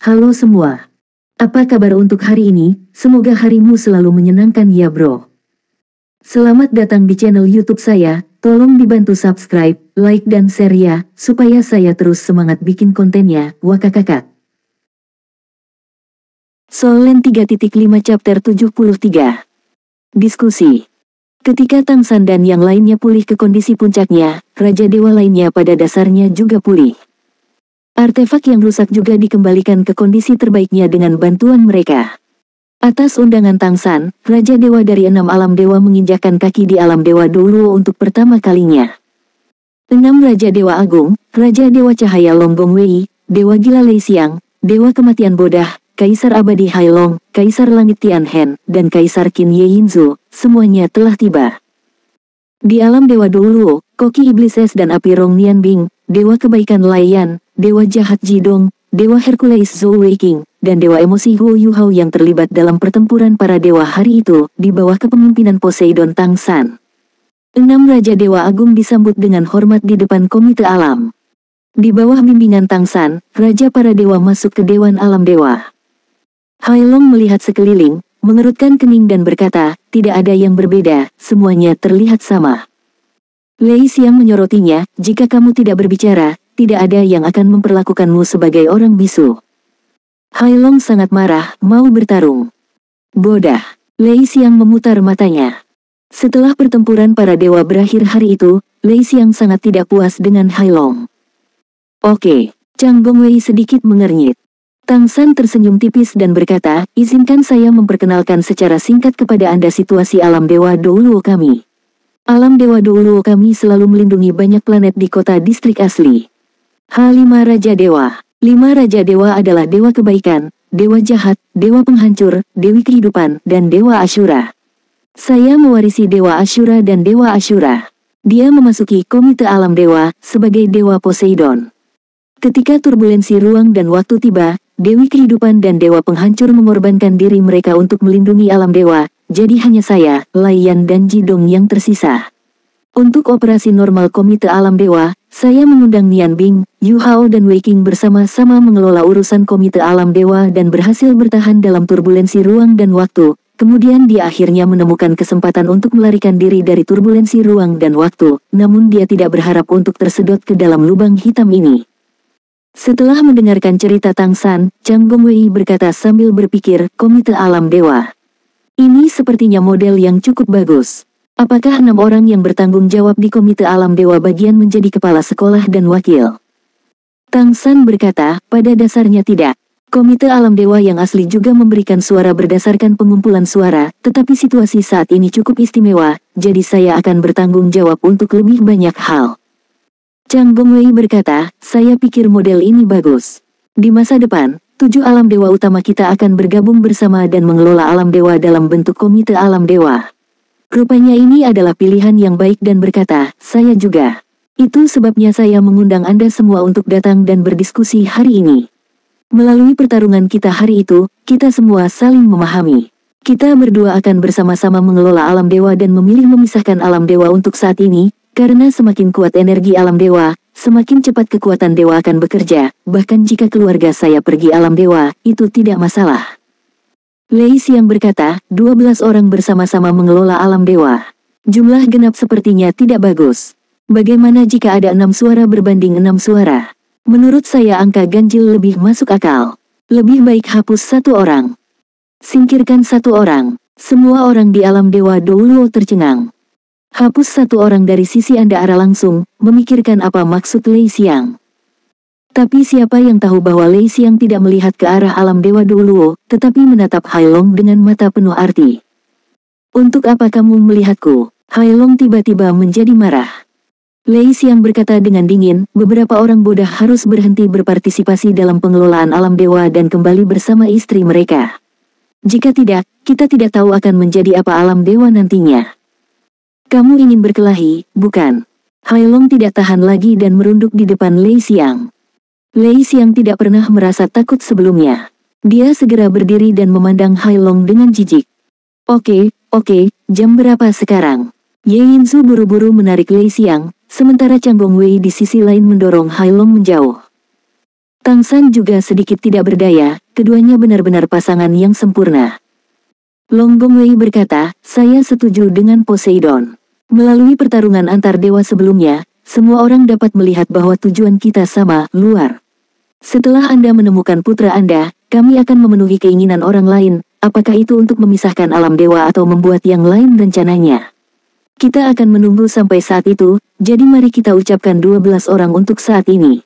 Halo semua. Apa kabar untuk hari ini? Semoga harimu selalu menyenangkan ya bro. Selamat datang di channel YouTube saya. Tolong dibantu subscribe, like dan share ya, supaya saya terus semangat bikin kontennya. Wakakakak. Solen 3.5 chapter 73. Diskusi. Ketika Tang San dan yang lainnya pulih ke kondisi puncaknya, Raja Dewa lainnya pada dasarnya juga pulih. Artefak yang rusak juga dikembalikan ke kondisi terbaiknya dengan bantuan mereka. Atas undangan Tang San, Raja Dewa dari 6 alam dewa menginjakkan kaki di alam dewa dulu untuk pertama kalinya. 6 Raja Dewa Agung, Raja Dewa Cahaya Long Gong Wei, Dewa Gila Lei Xiang, Dewa Kematian Bodah, Kaisar Abadi Hai Long, Kaisar Langit Tian Hen, dan Kaisar Qin Ye Yinzu, semuanya telah tiba. Di alam dewa dulu, Koki Iblis Es dan Api Rong Nian Bing, Dewa Kebaikan Lai Yan, Dewa Jahat Jidong, Dewa Hercules Zhou Weiqing, dan Dewa Emosi Huo Yuhao yang terlibat dalam pertempuran para dewa hari itu, di bawah kepemimpinan Poseidon Tang San. 6 Raja Dewa Agung disambut dengan hormat di depan komite alam. Di bawah bimbingan Tang San, Raja para dewa masuk ke Dewan Alam Dewa. Hai Long melihat sekeliling, mengerutkan kening dan berkata, tidak ada yang berbeda, semuanya terlihat sama. Lei Xiang menyorotinya, jika kamu tidak berbicara, tidak ada yang akan memperlakukanmu sebagai orang bisu. Hai Long sangat marah, mau bertarung. Bodah. Lei Xiang memutar matanya. Setelah pertempuran para dewa berakhir hari itu, Lei Xiang sangat tidak puas dengan Hai Long. Oke, Chang Gongwei sedikit mengernyit. Tang San tersenyum tipis dan berkata, izinkan saya memperkenalkan secara singkat kepada Anda situasi alam dewa dulu kami. Alam dewa dulu kami selalu melindungi banyak planet di kota distrik asli. H5 Raja Dewa. 5 Raja Dewa adalah Dewa Kebaikan, Dewa Jahat, Dewa Penghancur, Dewi Kehidupan, dan Dewa Ashura. Saya mewarisi Dewa Ashura dan Dewa Ashura. Dia memasuki komite alam dewa sebagai Dewa Poseidon. Ketika turbulensi ruang dan waktu tiba, Dewi Kehidupan dan Dewa Penghancur mengorbankan diri mereka untuk melindungi alam dewa, jadi hanya saya, Lai Yan dan Jidong yang tersisa. Untuk operasi normal komite alam dewa, saya mengundang Nian Bing, Yu Hao dan Wei Qing bersama-sama mengelola urusan komite alam dewa dan berhasil bertahan dalam turbulensi ruang dan waktu, kemudian dia akhirnya menemukan kesempatan untuk melarikan diri dari turbulensi ruang dan waktu, namun dia tidak berharap untuk tersedot ke dalam lubang hitam ini. Setelah mendengarkan cerita Tang San, Chang Gongwei berkata sambil berpikir, komite alam dewa. Ini sepertinya model yang cukup bagus. Apakah 6 orang yang bertanggung jawab di komite alam dewa bagian menjadi kepala sekolah dan wakil? Tang San berkata, pada dasarnya tidak. Komite alam dewa yang asli juga memberikan suara berdasarkan pengumpulan suara, tetapi situasi saat ini cukup istimewa, jadi saya akan bertanggung jawab untuk lebih banyak hal. Chang Gongwei berkata, saya pikir model ini bagus. Di masa depan, 7 alam dewa utama kita akan bergabung bersama dan mengelola alam dewa dalam bentuk komite alam dewa. Rupanya ini adalah pilihan yang baik dan berkata, saya juga. Itu sebabnya saya mengundang Anda semua untuk datang dan berdiskusi hari ini. Melalui pertarungan kita hari itu, kita semua saling memahami. Kita berdua akan bersama-sama mengelola alam dewa dan memilih memisahkan alam dewa untuk saat ini, karena semakin kuat energi alam dewa, semakin cepat kekuatan dewa akan bekerja, bahkan jika keluarga saya pergi alam dewa, itu tidak masalah. Lei Xiang berkata, 12 orang bersama-sama mengelola alam dewa. Jumlah genap sepertinya tidak bagus. Bagaimana jika ada 6 suara berbanding 6 suara? Menurut saya angka ganjil lebih masuk akal. Lebih baik hapus 1 orang. Singkirkan 1 orang. Semua orang di alam dewa dulu tercengang. Hapus 1 orang dari sisi Anda arah langsung, memikirkan apa maksud Lei Xiang. Tapi siapa yang tahu bahwa Lei Xiang tidak melihat ke arah alam dewa dulu, tetapi menatap Hai Long dengan mata penuh arti. Untuk apa kamu melihatku? Hai Long tiba-tiba menjadi marah. Lei Xiang berkata dengan dingin, beberapa orang bodoh harus berhenti berpartisipasi dalam pengelolaan alam dewa dan kembali bersama istri mereka. Jika tidak, kita tidak tahu akan menjadi apa alam dewa nantinya. Kamu ingin berkelahi, bukan? Hai Long tidak tahan lagi dan merunduk di depan Lei Xiang. Lei Xiang tidak pernah merasa takut sebelumnya. Dia segera berdiri dan memandang Hai Long dengan jijik. Oke, jam berapa sekarang? Ye Yinzu buru-buru menarik Lei Xiang, sementara Chang Gongwei di sisi lain mendorong Hai Long menjauh. Tang San juga sedikit tidak berdaya, keduanya benar-benar pasangan yang sempurna. Long Gongwei berkata, saya setuju dengan Poseidon. Melalui pertarungan antar dewa sebelumnya, semua orang dapat melihat bahwa tujuan kita sama, luar. Setelah Anda menemukan putra Anda, kami akan memenuhi keinginan orang lain, apakah itu untuk memisahkan alam dewa atau membuat yang lain rencananya. Kita akan menunggu sampai saat itu, jadi mari kita ucapkan 12 orang untuk saat ini.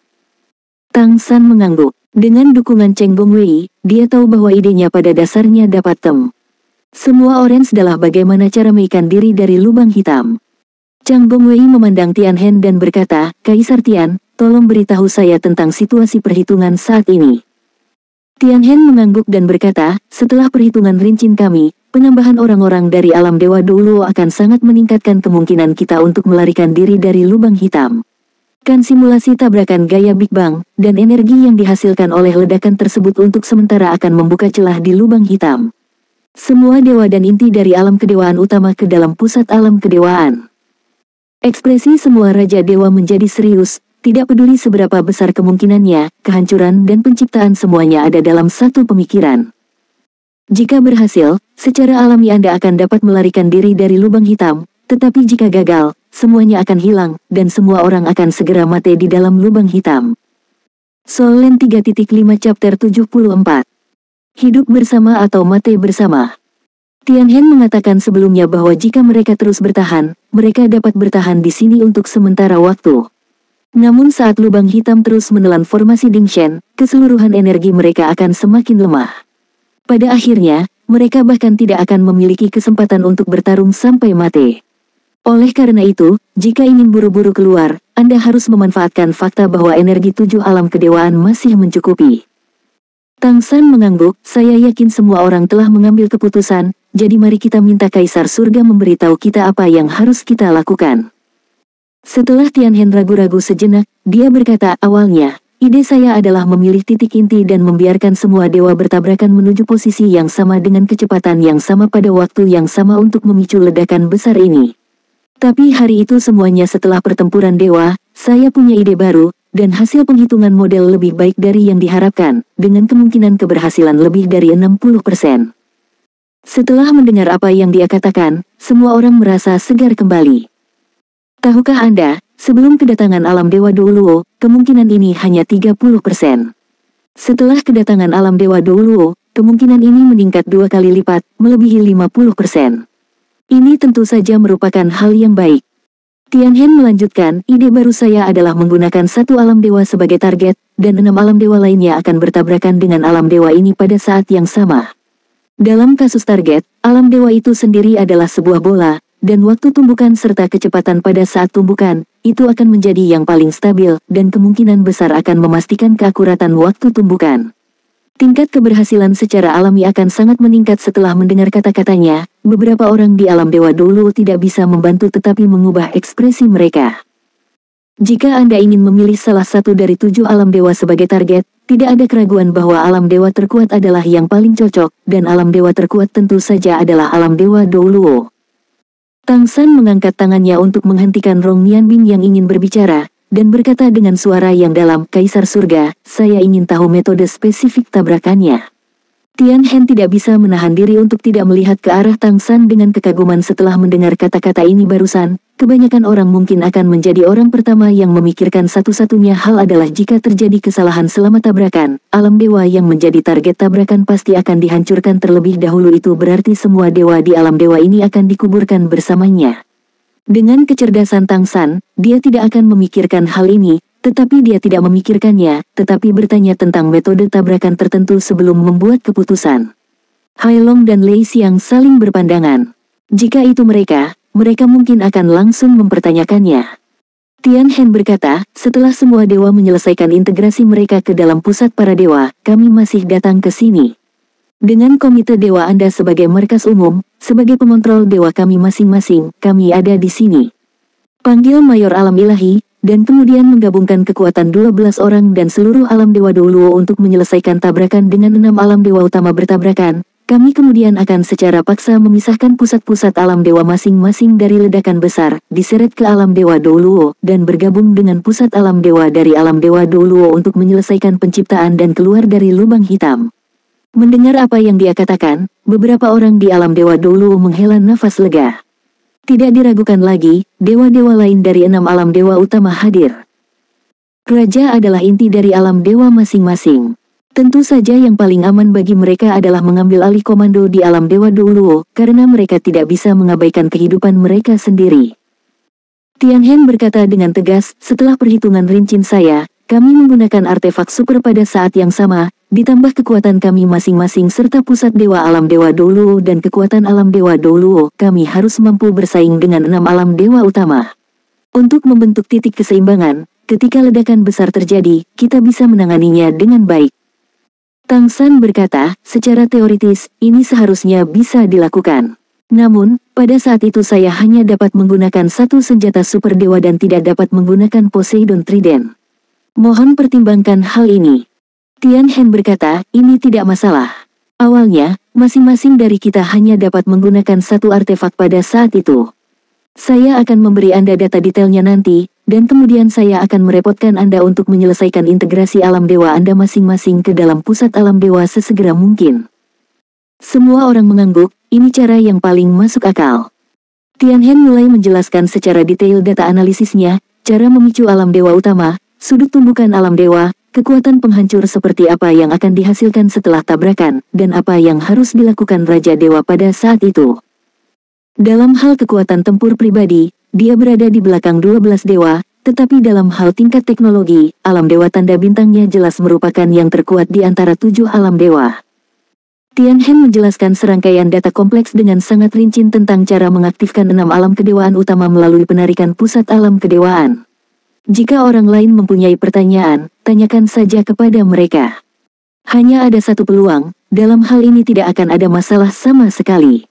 Tang San mengangguk. Dengan dukungan Cheng Gongwei, dia tahu bahwa idenya pada dasarnya dapat semua orange adalah bagaimana cara mengikan diri dari lubang hitam. Chang Gongwei memandang Tian Hen dan berkata, Kaisar Tian, tolong beritahu saya tentang situasi perhitungan saat ini. Tian Hen mengangguk dan berkata, setelah perhitungan rincian kami, penambahan orang-orang dari alam dewa dulu akan sangat meningkatkan kemungkinan kita untuk melarikan diri dari lubang hitam. Kan simulasi tabrakan gaya Big Bang, dan energi yang dihasilkan oleh ledakan tersebut untuk sementara akan membuka celah di lubang hitam. Semua dewa dan inti dari alam kedewaan utama ke dalam pusat alam kedewaan. Ekspresi semua raja dewa menjadi serius, tidak peduli seberapa besar kemungkinannya, kehancuran dan penciptaan semuanya ada dalam satu pemikiran. Jika berhasil, secara alami Anda akan dapat melarikan diri dari lubang hitam, tetapi jika gagal, semuanya akan hilang, dan semua orang akan segera mati di dalam lubang hitam. Soul Land 3.5 Chapter 74. Hidup bersama atau mati bersama. Tian Hen mengatakan sebelumnya bahwa jika mereka terus bertahan, mereka dapat bertahan di sini untuk sementara waktu. Namun saat lubang hitam terus menelan formasi Dingshen, keseluruhan energi mereka akan semakin lemah. Pada akhirnya, mereka bahkan tidak akan memiliki kesempatan untuk bertarung sampai mati. Oleh karena itu, jika ingin buru-buru keluar, Anda harus memanfaatkan fakta bahwa energi 7 alam kedewaan masih mencukupi. Tang San mengangguk, saya yakin semua orang telah mengambil keputusan, jadi mari kita minta Kaisar Surga memberitahu kita apa yang harus kita lakukan. Setelah Tian Hen ragu-ragu sejenak, dia berkata, awalnya, ide saya adalah memilih titik inti dan membiarkan semua dewa bertabrakan menuju posisi yang sama dengan kecepatan yang sama pada waktu yang sama untuk memicu ledakan besar ini. Tapi hari itu semuanya setelah pertempuran dewa, saya punya ide baru, dan hasil penghitungan model lebih baik dari yang diharapkan, dengan kemungkinan keberhasilan lebih dari 60%. Setelah mendengar apa yang dia katakan, semua orang merasa segar kembali. Tahukah Anda, sebelum kedatangan alam dewa Douluo, kemungkinan ini hanya 30%. Setelah kedatangan alam dewa Douluo, kemungkinan ini meningkat 2 kali lipat, melebihi 50%. Ini tentu saja merupakan hal yang baik. Tian Hen melanjutkan, ide baru saya adalah menggunakan satu alam dewa sebagai target, dan 6 alam dewa lainnya akan bertabrakan dengan alam dewa ini pada saat yang sama. Dalam kasus target, alam dewa itu sendiri adalah sebuah bola, dan waktu tumbukan serta kecepatan pada saat tumbukan, itu akan menjadi yang paling stabil, dan kemungkinan besar akan memastikan keakuratan waktu tumbukan. Tingkat keberhasilan secara alami akan sangat meningkat setelah mendengar kata-katanya. Beberapa orang di alam dewa dulu tidak bisa membantu tetapi mengubah ekspresi mereka. Jika Anda ingin memilih salah satu dari 7 alam dewa sebagai target, tidak ada keraguan bahwa alam dewa terkuat adalah yang paling cocok, dan alam dewa terkuat tentu saja adalah alam dewa Douluo. Tang San mengangkat tangannya untuk menghentikan Rong Nianbing yang ingin berbicara, dan berkata dengan suara yang dalam, Kaisar Surga, saya ingin tahu metode spesifik tabrakannya. Tian Hen tidak bisa menahan diri untuk tidak melihat ke arah Tang San dengan kekaguman setelah mendengar kata-kata ini barusan. Kebanyakan orang mungkin akan menjadi orang pertama yang memikirkan satu-satunya hal adalah jika terjadi kesalahan selama tabrakan, alam dewa yang menjadi target tabrakan pasti akan dihancurkan terlebih dahulu, itu berarti semua dewa di alam dewa ini akan dikuburkan bersamanya. Dengan kecerdasan Tang San, dia tidak akan memikirkan hal ini, tetapi dia tidak memikirkannya, tetapi bertanya tentang metode tabrakan tertentu sebelum membuat keputusan. Hai Long dan Lei Xiang saling berpandangan. Jika itu mereka mungkin akan langsung mempertanyakannya. Tian Hen berkata, setelah semua dewa menyelesaikan integrasi mereka ke dalam pusat para dewa, kami masih datang ke sini. Dengan komite dewa Anda sebagai markas umum, sebagai pengontrol dewa kami masing-masing, kami ada di sini. Panggil Mayor Alam Ilahi, dan kemudian menggabungkan kekuatan 12 orang dan seluruh alam dewa dulu untuk menyelesaikan tabrakan dengan 6 alam dewa utama bertabrakan. kami kemudian akan secara paksa memisahkan pusat-pusat alam dewa masing-masing dari ledakan besar, diseret ke alam dewa Douluo, dan bergabung dengan pusat alam dewa dari alam dewa Douluo untuk menyelesaikan penciptaan dan keluar dari lubang hitam. Mendengar apa yang dia katakan, beberapa orang di alam dewa Douluo menghela nafas lega. Tidak diragukan lagi, dewa-dewa lain dari 6 alam dewa utama hadir. Raja adalah inti dari alam dewa masing-masing. Tentu saja yang paling aman bagi mereka adalah mengambil alih komando di alam dewa Douluo, karena mereka tidak bisa mengabaikan kehidupan mereka sendiri. Tianhen berkata dengan tegas, setelah perhitungan rinci saya, kami menggunakan artefak super pada saat yang sama, ditambah kekuatan kami masing-masing serta pusat dewa alam dewa Douluo dan kekuatan alam dewa Douluo, kami harus mampu bersaing dengan 6 alam dewa utama. Untuk membentuk titik keseimbangan, ketika ledakan besar terjadi, kita bisa menanganinya dengan baik. Tang San berkata, secara teoritis, ini seharusnya bisa dilakukan. Namun, pada saat itu saya hanya dapat menggunakan satu senjata super dewa dan tidak dapat menggunakan Poseidon Trident. Mohon pertimbangkan hal ini. Tianhen berkata, ini tidak masalah. Awalnya, masing-masing dari kita hanya dapat menggunakan satu artefak pada saat itu. Saya akan memberi Anda data detailnya nanti, dan kemudian saya akan merepotkan Anda untuk menyelesaikan integrasi alam dewa Anda masing-masing ke dalam pusat alam dewa sesegera mungkin. Semua orang mengangguk, ini cara yang paling masuk akal. Tianhen mulai menjelaskan secara detail data analisisnya, cara memicu alam dewa utama, sudut tumbukan alam dewa, kekuatan penghancur seperti apa yang akan dihasilkan setelah tabrakan, dan apa yang harus dilakukan Raja Dewa pada saat itu. Dalam hal kekuatan tempur pribadi, dia berada di belakang 12 dewa, tetapi dalam hal tingkat teknologi, alam dewa tanda bintangnya jelas merupakan yang terkuat di antara 7 alam dewa. Tianhen menjelaskan serangkaian data kompleks dengan sangat rinci tentang cara mengaktifkan 6 alam kedewaan utama melalui penarikan pusat alam kedewaan. Jika orang lain mempunyai pertanyaan, tanyakan saja kepada mereka. Hanya ada satu peluang, dalam hal ini tidak akan ada masalah sama sekali.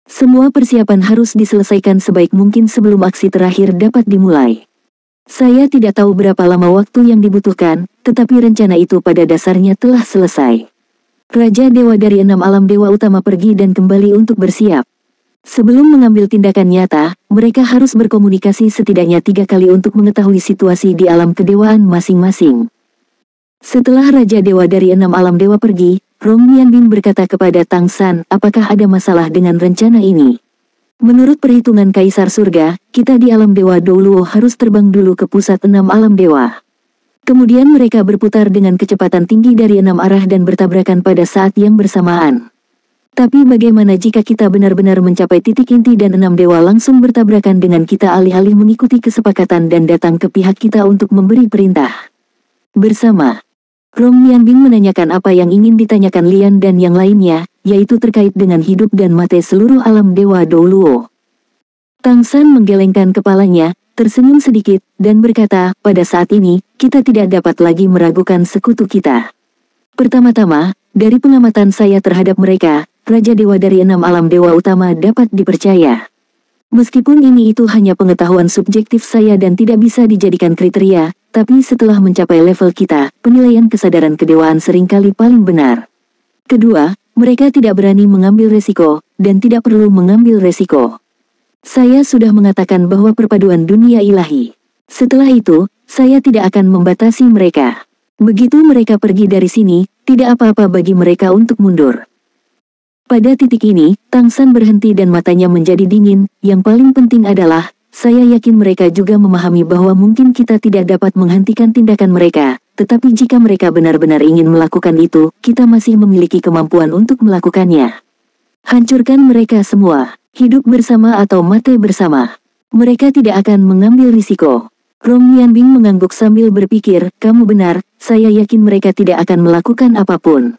Semua persiapan harus diselesaikan sebaik mungkin sebelum aksi terakhir dapat dimulai. Saya tidak tahu berapa lama waktu yang dibutuhkan, tetapi rencana itu pada dasarnya telah selesai. Raja Dewa dari 6 alam dewa utama pergi dan kembali untuk bersiap. Sebelum mengambil tindakan nyata, mereka harus berkomunikasi setidaknya 3 kali untuk mengetahui situasi di alam kedewaan masing-masing. Setelah Raja Dewa dari 6 alam dewa pergi, Rong Mianbing berkata kepada Tang San, apakah ada masalah dengan rencana ini? Menurut perhitungan Kaisar Surga, kita di alam dewa Douluo harus terbang dulu ke pusat 6 alam dewa. Kemudian mereka berputar dengan kecepatan tinggi dari 6 arah dan bertabrakan pada saat yang bersamaan. Tapi bagaimana jika kita benar-benar mencapai titik inti dan 6 dewa langsung bertabrakan dengan kita alih-alih mengikuti kesepakatan dan datang ke pihak kita untuk memberi perintah? Bersama Rong Mianbing menanyakan apa yang ingin ditanyakan Lian dan yang lainnya, yaitu terkait dengan hidup dan mati seluruh alam dewa Douluo. Tang San menggelengkan kepalanya, tersenyum sedikit, dan berkata, pada saat ini, kita tidak dapat lagi meragukan sekutu kita. Pertama-tama, dari pengamatan saya terhadap mereka, Raja Dewa dari 6 alam dewa utama dapat dipercaya. Meskipun ini itu hanya pengetahuan subjektif saya dan tidak bisa dijadikan kriteria, tapi setelah mencapai level kita, penilaian kesadaran kedewaan seringkali paling benar. Kedua, mereka tidak berani mengambil resiko, dan tidak perlu mengambil resiko. Saya sudah mengatakan bahwa perpaduan dunia ilahi. Setelah itu, saya tidak akan membatasi mereka. Begitu mereka pergi dari sini, tidak apa-apa bagi mereka untuk mundur. Pada titik ini, Tang San berhenti dan matanya menjadi dingin. Yang paling penting adalah, saya yakin mereka juga memahami bahwa mungkin kita tidak dapat menghentikan tindakan mereka, tetapi jika mereka benar-benar ingin melakukan itu, kita masih memiliki kemampuan untuk melakukannya. Hancurkan mereka semua, hidup bersama atau mati bersama. Mereka tidak akan mengambil risiko. Rong Mianbing mengangguk sambil berpikir, kamu benar, saya yakin mereka tidak akan melakukan apapun.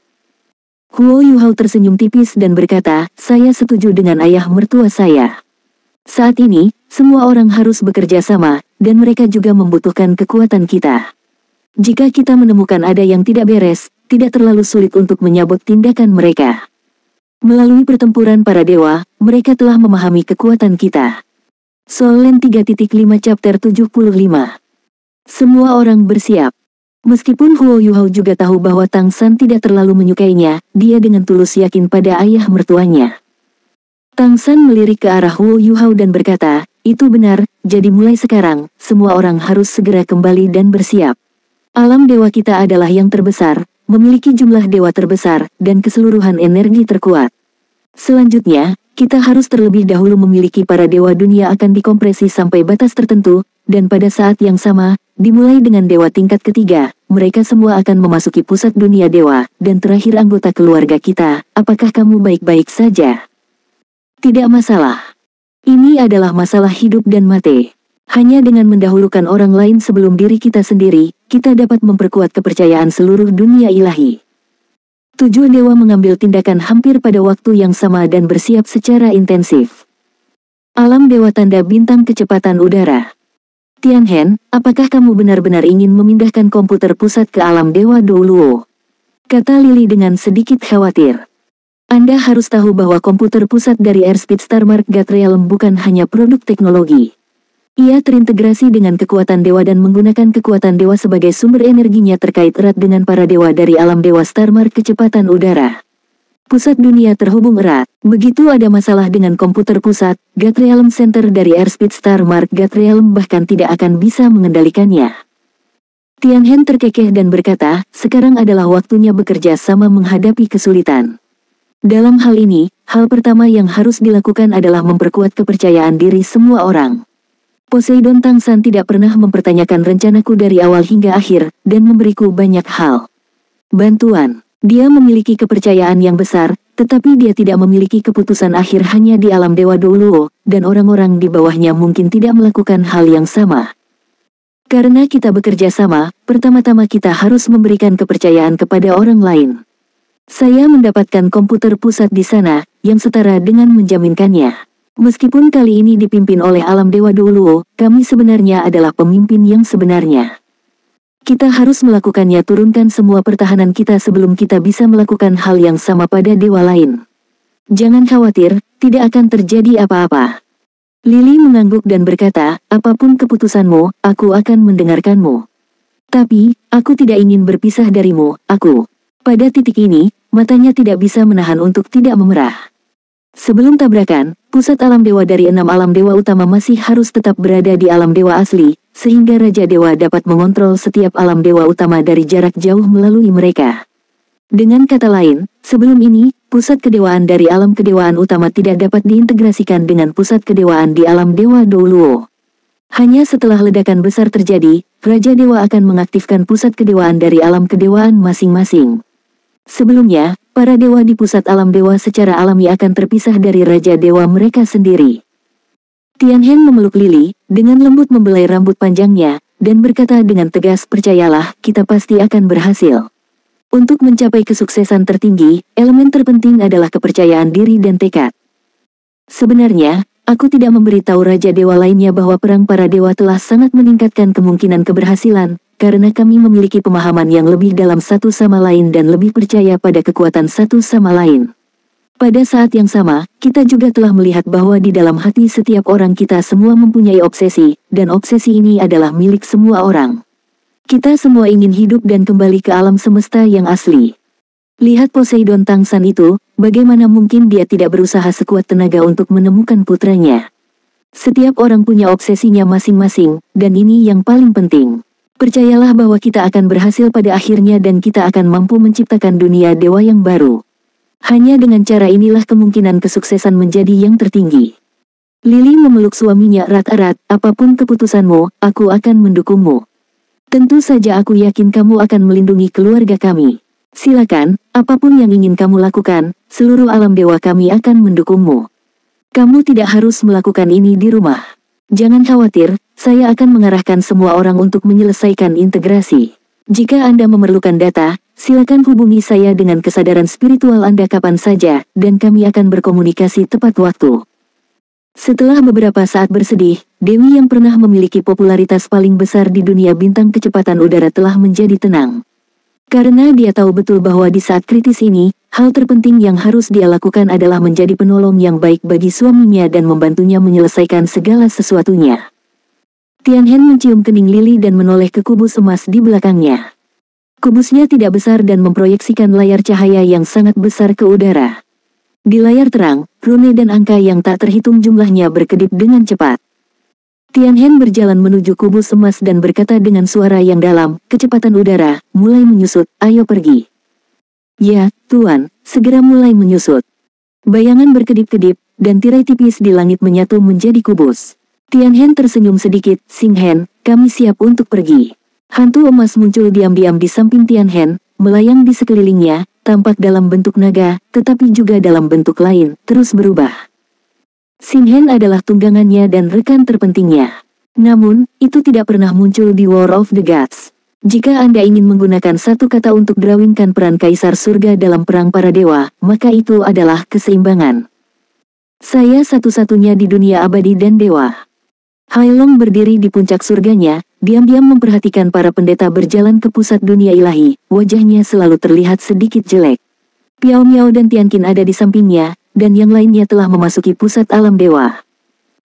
Huo Yuhao tersenyum tipis dan berkata, saya setuju dengan ayah mertua saya. Saat ini, semua orang harus bekerja sama, dan mereka juga membutuhkan kekuatan kita. Jika kita menemukan ada yang tidak beres, tidak terlalu sulit untuk menyabot tindakan mereka. Melalui pertempuran para dewa, mereka telah memahami kekuatan kita. Soul Land 3.5 Chapter 75. Semua orang bersiap. Meskipun Huo Yuhao juga tahu bahwa Tang San tidak terlalu menyukainya, dia dengan tulus yakin pada ayah mertuanya. Tang San melirik ke arah Huo Yuhao dan berkata, "Itu benar, jadi mulai sekarang, semua orang harus segera kembali dan bersiap. Alam dewa kita adalah yang terbesar, memiliki jumlah dewa terbesar, dan keseluruhan energi terkuat. Selanjutnya, kita harus terlebih dahulu memiliki para dewa dunia akan dikompresi sampai batas tertentu, dan pada saat yang sama, dimulai dengan dewa tingkat ketiga, mereka semua akan memasuki pusat dunia dewa, dan terakhir anggota keluarga kita, apakah kamu baik-baik saja?" "Tidak masalah. Ini adalah masalah hidup dan mati. Hanya dengan mendahulukan orang lain sebelum diri kita sendiri, kita dapat memperkuat kepercayaan seluruh dunia ilahi." 7 dewa mengambil tindakan hampir pada waktu yang sama dan bersiap secara intensif. Alam dewa tanda bintang kecepatan udara. "Tianhen, apakah kamu benar-benar ingin memindahkan komputer pusat ke alam dewa Douluo?" kata Lily dengan sedikit khawatir. "Anda harus tahu bahwa komputer pusat dari Airspeed Starmark God Realm bukan hanya produk teknologi. Ia terintegrasi dengan kekuatan dewa dan menggunakan kekuatan dewa sebagai sumber energinya terkait erat dengan para dewa dari alam dewa Starmark kecepatan udara. Pusat dunia terhubung erat. Begitu ada masalah dengan komputer pusat, God Realm Center dari Airspeed Starmark God Realm bahkan tidak akan bisa mengendalikannya." Tianhen terkekeh dan berkata, "Sekarang adalah waktunya bekerja sama menghadapi kesulitan. Dalam hal ini, hal pertama yang harus dilakukan adalah memperkuat kepercayaan diri semua orang. Poseidon Tang San tidak pernah mempertanyakan rencanaku dari awal hingga akhir, dan memberiku banyak hal bantuan. Dia memiliki kepercayaan yang besar, tetapi dia tidak memiliki keputusan akhir hanya di alam dewa Douluo, dan orang-orang di bawahnya mungkin tidak melakukan hal yang sama. Karena kita bekerja sama, pertama-tama kita harus memberikan kepercayaan kepada orang lain. Saya mendapatkan komputer pusat di sana, yang setara dengan menjaminkannya. Meskipun kali ini dipimpin oleh alam dewa Douluo, kami sebenarnya adalah pemimpin yang sebenarnya. Kita harus melakukannya, turunkan semua pertahanan kita sebelum kita bisa melakukan hal yang sama pada dewa lain. Jangan khawatir, tidak akan terjadi apa-apa." Lily mengangguk dan berkata, "Apapun keputusanmu, aku akan mendengarkanmu. Tapi, aku tidak ingin berpisah darimu, aku." Pada titik ini, matanya tidak bisa menahan untuk tidak memerah. Sebelum tabrakan, pusat alam dewa dari 6 alam dewa utama masih harus tetap berada di alam dewa asli, sehingga Raja Dewa dapat mengontrol setiap alam dewa utama dari jarak jauh melalui mereka. Dengan kata lain, sebelum ini, pusat kedewaan dari alam kedewaan utama tidak dapat diintegrasikan dengan pusat kedewaan di alam dewa Douluo. Hanya setelah ledakan besar terjadi, Raja Dewa akan mengaktifkan pusat kedewaan dari alam kedewaan masing-masing. Sebelumnya, para dewa di pusat alam dewa secara alami akan terpisah dari Raja Dewa mereka sendiri. Tianhen memeluk Lily, dengan lembut membelai rambut panjangnya, dan berkata dengan tegas, "Percayalah, kita pasti akan berhasil. Untuk mencapai kesuksesan tertinggi, elemen terpenting adalah kepercayaan diri dan tekad. Sebenarnya, aku tidak memberitahu Raja Dewa lainnya bahwa perang para dewa telah sangat meningkatkan kemungkinan keberhasilan, karena kami memiliki pemahaman yang lebih dalam satu sama lain dan lebih percaya pada kekuatan satu sama lain. Pada saat yang sama, kita juga telah melihat bahwa di dalam hati setiap orang kita semua mempunyai obsesi, dan obsesi ini adalah milik semua orang. Kita semua ingin hidup dan kembali ke alam semesta yang asli. Lihat Poseidon Tang San itu, bagaimana mungkin dia tidak berusaha sekuat tenaga untuk menemukan putranya. Setiap orang punya obsesinya masing-masing, dan ini yang paling penting. Percayalah bahwa kita akan berhasil pada akhirnya dan kita akan mampu menciptakan dunia dewa yang baru. Hanya dengan cara inilah kemungkinan kesuksesan menjadi yang tertinggi." Lily memeluk suaminya erat-erat, "Apapun keputusanmu, aku akan mendukungmu. Tentu saja aku yakin kamu akan melindungi keluarga kami. Silakan, apapun yang ingin kamu lakukan, seluruh alam dewa kami akan mendukungmu. Kamu tidak harus melakukan ini di rumah. Jangan khawatir, saya akan mengarahkan semua orang untuk menyelesaikan integrasi. Jika Anda memerlukan data, silakan hubungi saya dengan kesadaran spiritual Anda kapan saja, dan kami akan berkomunikasi tepat waktu." Setelah beberapa saat bersedih, Dewi yang pernah memiliki popularitas paling besar di dunia bintang kecepatan udara telah menjadi tenang. Karena dia tahu betul bahwa di saat kritis ini, hal terpenting yang harus dia lakukan adalah menjadi penolong yang baik bagi suaminya dan membantunya menyelesaikan segala sesuatunya. Tianhen mencium kening Lily dan menoleh ke kubus emas di belakangnya. Kubusnya tidak besar dan memproyeksikan layar cahaya yang sangat besar ke udara. Di layar terang, rune dan angka yang tak terhitung jumlahnya berkedip dengan cepat. Tianhen berjalan menuju kubus emas dan berkata dengan suara yang dalam, kecepatan udara, mulai menyusut, ayo pergi. Ya, Tuan, segera mulai menyusut. Bayangan berkedip-kedip, dan tirai tipis di langit menyatu menjadi kubus. Tianhen tersenyum sedikit, Xinghen, kami siap untuk pergi. Hantu emas muncul diam-diam di samping Tianhen, melayang di sekelilingnya, tampak dalam bentuk naga, tetapi juga dalam bentuk lain, terus berubah. Xinghen adalah tunggangannya dan rekan terpentingnya. Namun, itu tidak pernah muncul di War of the Gods. Jika Anda ingin menggunakan satu kata untuk drawingkan peran Kaisar Surga dalam Perang Para Dewa, maka itu adalah keseimbangan. Saya satu-satunya di dunia abadi dan dewa. Hailong berdiri di puncak surganya, diam-diam memperhatikan para pendeta berjalan ke pusat dunia ilahi, wajahnya selalu terlihat sedikit jelek. Piao Miao dan Tianqin ada di sampingnya, dan yang lainnya telah memasuki pusat alam dewa.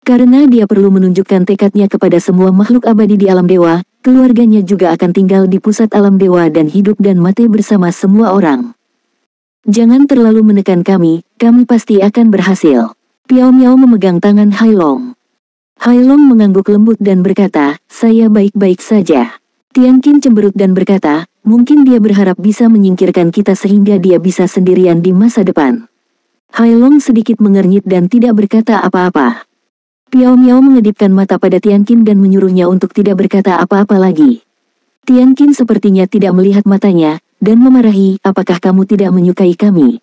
Karena dia perlu menunjukkan tekadnya kepada semua makhluk abadi di alam dewa, keluarganya juga akan tinggal di pusat alam dewa dan hidup dan mati bersama semua orang. Jangan terlalu menekan kami pasti akan berhasil. Piao Miao memegang tangan Hailong. Hailong mengangguk lembut dan berkata, saya baik-baik saja. Tianqin cemberut dan berkata, mungkin dia berharap bisa menyingkirkan kita sehingga dia bisa sendirian di masa depan. Hailong sedikit mengernyit dan tidak berkata apa-apa. Piao Miao mengedipkan mata pada Tianqin dan menyuruhnya untuk tidak berkata apa-apa lagi. Tianqin sepertinya tidak melihat matanya, dan memarahi, apakah kamu tidak menyukai kami?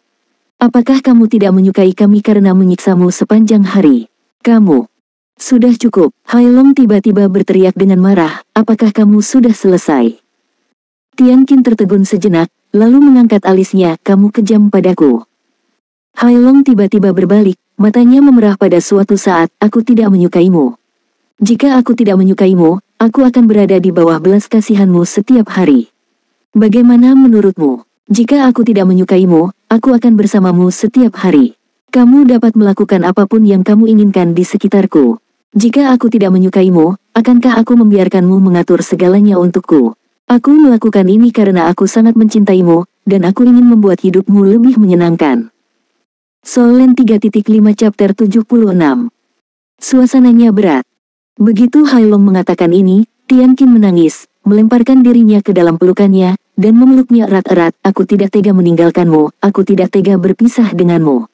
Apakah kamu tidak menyukai kami karena menyiksamu sepanjang hari? Kamu. Sudah cukup, Hailong tiba-tiba berteriak dengan marah, apakah kamu sudah selesai? Tianqin tertegun sejenak, lalu mengangkat alisnya, kamu kejam padaku. Hailong tiba-tiba berbalik, matanya memerah pada suatu saat, aku tidak menyukaimu. Jika aku tidak menyukaimu, aku akan berada di bawah belas kasihanmu setiap hari. Bagaimana menurutmu? Jika aku tidak menyukaimu, aku akan bersamamu setiap hari. Kamu dapat melakukan apapun yang kamu inginkan di sekitarku. Jika aku tidak menyukaimu, akankah aku membiarkanmu mengatur segalanya untukku? Aku melakukan ini karena aku sangat mencintaimu, dan aku ingin membuat hidupmu lebih menyenangkan. Solen 3.5 Chapter 76. Suasananya berat. Begitu Hailong mengatakan ini, Tianqin menangis, melemparkan dirinya ke dalam pelukannya, dan memeluknya erat-erat, aku tidak tega meninggalkanmu, aku tidak tega berpisah denganmu.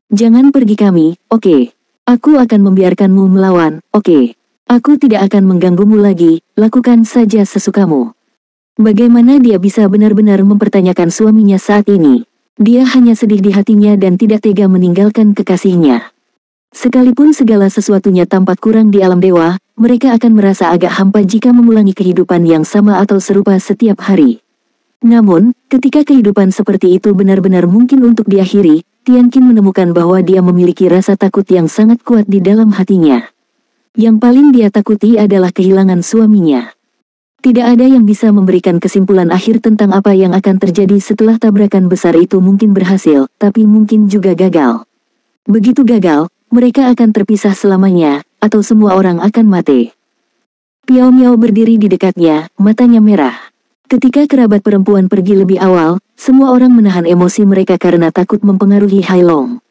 Jangan pergi kami, oke. Aku akan membiarkanmu melawan, oke. Aku tidak akan mengganggumu lagi, lakukan saja sesukamu. Bagaimana dia bisa benar-benar mempertanyakan suaminya saat ini? Dia hanya sedih di hatinya dan tidak tega meninggalkan kekasihnya. Sekalipun segala sesuatunya tampak kurang di alam dewa, mereka akan merasa agak hampa jika mengulangi kehidupan yang sama atau serupa setiap hari. Namun, ketika kehidupan seperti itu benar-benar mungkin untuk diakhiri, Tianqin menemukan bahwa dia memiliki rasa takut yang sangat kuat di dalam hatinya. Yang paling dia takuti adalah kehilangan suaminya. Tidak ada yang bisa memberikan kesimpulan akhir tentang apa yang akan terjadi setelah tabrakan besar itu mungkin berhasil, tapi mungkin juga gagal. Begitu gagal, mereka akan terpisah selamanya, atau semua orang akan mati. Piao Miao berdiri di dekatnya, matanya merah. Ketika kerabat perempuan pergi lebih awal, semua orang menahan emosi mereka karena takut mempengaruhi Hailong.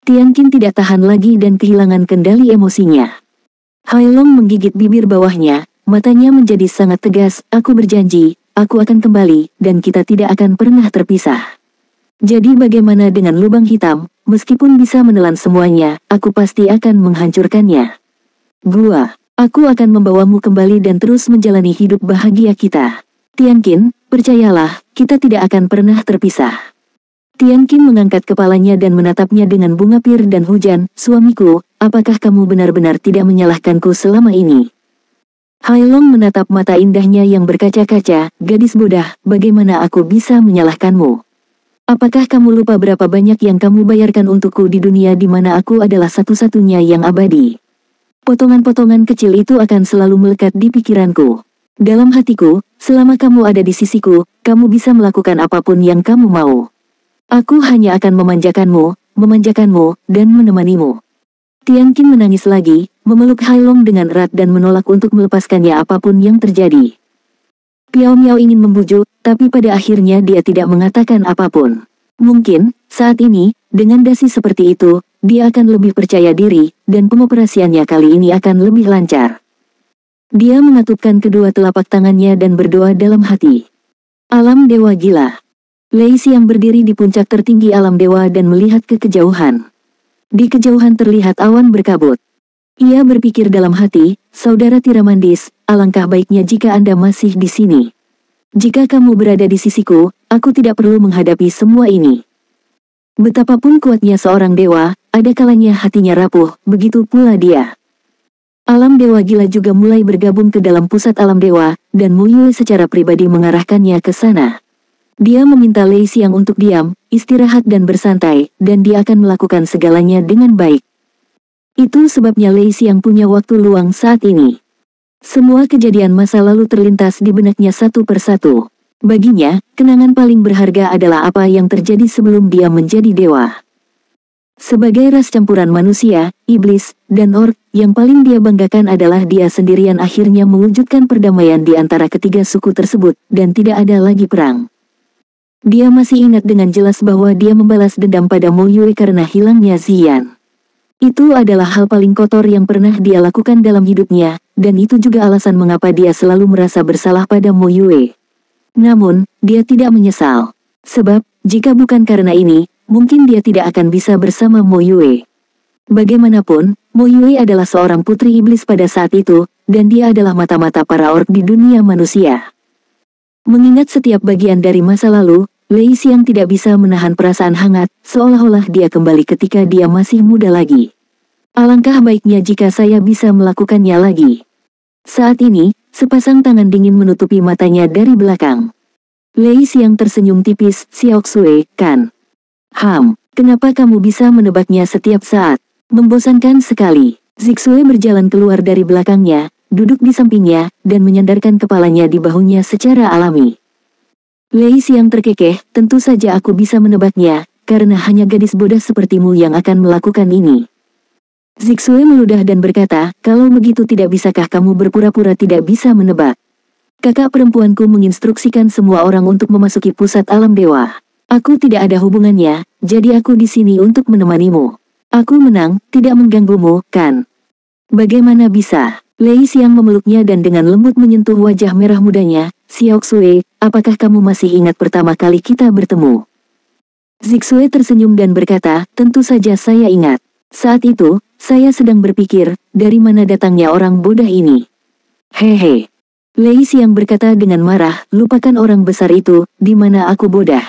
Tianqin tidak tahan lagi dan kehilangan kendali emosinya. Hailong menggigit bibir bawahnya, matanya menjadi sangat tegas, aku berjanji, aku akan kembali, dan kita tidak akan pernah terpisah. Jadi bagaimana dengan lubang hitam, meskipun bisa menelan semuanya, aku pasti akan menghancurkannya. Aku akan membawamu kembali dan terus menjalani hidup bahagia kita. Tianqin, percayalah, kita tidak akan pernah terpisah. Tianqin mengangkat kepalanya dan menatapnya dengan bunga pir dan hujan, suamiku, apakah kamu benar-benar tidak menyalahkanku selama ini? Hailong menatap mata indahnya yang berkaca-kaca, gadis bodoh, bagaimana aku bisa menyalahkanmu? Apakah kamu lupa berapa banyak yang kamu bayarkan untukku di dunia di mana aku adalah satu-satunya yang abadi? Potongan-potongan kecil itu akan selalu melekat di pikiranku. Dalam hatiku, selama kamu ada di sisiku, kamu bisa melakukan apapun yang kamu mau. Aku hanya akan memanjakanmu, dan menemanimu. Tianqin menangis lagi, memeluk Hailong dengan erat dan menolak untuk melepaskannya apapun yang terjadi. Piao Miao ingin membujuk, tapi pada akhirnya dia tidak mengatakan apapun. Mungkin, saat ini, dengan dasi seperti itu, dia akan lebih percaya diri, dan pengoperasiannya kali ini akan lebih lancar. Dia mengatupkan kedua telapak tangannya dan berdoa dalam hati. Alam dewa gila. Lei Xiang berdiri di puncak tertinggi alam dewa dan melihat ke kejauhan. Di kejauhan terlihat awan berkabut. Ia berpikir dalam hati, saudara Tiramandis, alangkah baiknya jika Anda masih di sini. Jika kamu berada di sisiku, aku tidak perlu menghadapi semua ini. Betapapun kuatnya seorang dewa, ada kalanya hatinya rapuh, begitu pula dia. Alam dewa gila juga mulai bergabung ke dalam pusat alam dewa, dan Mo Yue secara pribadi mengarahkannya ke sana. Dia meminta Lei Xiang untuk diam, istirahat dan bersantai, dan dia akan melakukan segalanya dengan baik. Itu sebabnya Lei Xiang punya waktu luang saat ini. Semua kejadian masa lalu terlintas di benaknya satu persatu. Baginya, kenangan paling berharga adalah apa yang terjadi sebelum dia menjadi dewa. Sebagai ras campuran manusia, iblis, dan orc, yang paling dia banggakan adalah dia sendirian akhirnya mewujudkan perdamaian di antara ketiga suku tersebut, dan tidak ada lagi perang. Dia masih ingat dengan jelas bahwa dia membalas dendam pada Mo Yue karena hilangnya Ziyan. Itu adalah hal paling kotor yang pernah dia lakukan dalam hidupnya, dan itu juga alasan mengapa dia selalu merasa bersalah pada Mo Yue. Namun, dia tidak menyesal. Sebab, jika bukan karena ini, mungkin dia tidak akan bisa bersama Mo Yue. Bagaimanapun, Mo Yue adalah seorang putri iblis pada saat itu, dan dia adalah mata-mata para orc di dunia manusia. Mengingat setiap bagian dari masa lalu, Lei Xiang tidak bisa menahan perasaan hangat, seolah-olah dia kembali ketika dia masih muda lagi. Alangkah baiknya jika saya bisa melakukannya lagi. Saat ini, sepasang tangan dingin menutupi matanya dari belakang. Lei Xiang tersenyum tipis, Xiaoxue, kan? Kenapa kamu bisa menebaknya setiap saat? Membosankan sekali. Zixue berjalan keluar dari belakangnya, duduk di sampingnya, dan menyandarkan kepalanya di bahunya secara alami. Lei Xiang terkekeh, tentu saja aku bisa menebaknya, karena hanya gadis bodoh sepertimu yang akan melakukan ini. Zixue meludah dan berkata, kalau begitu tidak bisakah kamu berpura-pura tidak bisa menebak? Kakak perempuanku menginstruksikan semua orang untuk memasuki pusat alam dewa. Aku tidak ada hubungannya, jadi aku di sini untuk menemanimu. Aku menang, tidak mengganggumu, kan? Bagaimana bisa? Lei Xiang memeluknya dan dengan lembut menyentuh wajah merah mudanya. Xiaoxue, apakah kamu masih ingat pertama kali kita bertemu? Zixue tersenyum dan berkata, tentu saja saya ingat. Saat itu, saya sedang berpikir, dari mana datangnya orang bodoh ini? Hehe. Lei Xiang berkata dengan marah, lupakan orang besar itu, di mana aku bodoh?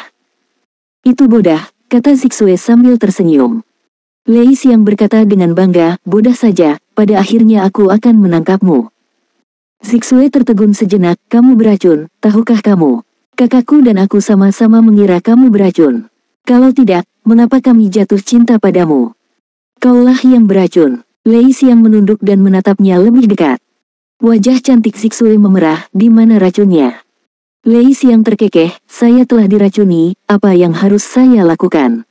Itu bodoh, kata Zixue sambil tersenyum. Lei Xiang berkata dengan bangga, bodoh saja, pada akhirnya aku akan menangkapmu. Zixue tertegun sejenak, kamu beracun, tahukah kamu? Kakakku dan aku sama-sama mengira kamu beracun. Kalau tidak, mengapa kami jatuh cinta padamu? Kaulah yang beracun. Lei Xiang menunduk dan menatapnya lebih dekat. Wajah cantik Zixue memerah, di mana racunnya? Lei Xiang terkekeh, saya telah diracuni, apa yang harus saya lakukan?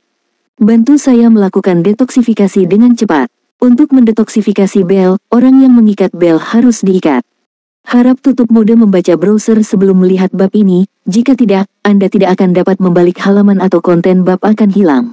Bantu saya melakukan detoksifikasi dengan cepat. Untuk mendetoksifikasi bel, orang yang mengikat bel harus diikat. Harap tutup mode membaca browser sebelum melihat bab ini, jika tidak, Anda tidak akan dapat membalik halaman atau konten bab akan hilang.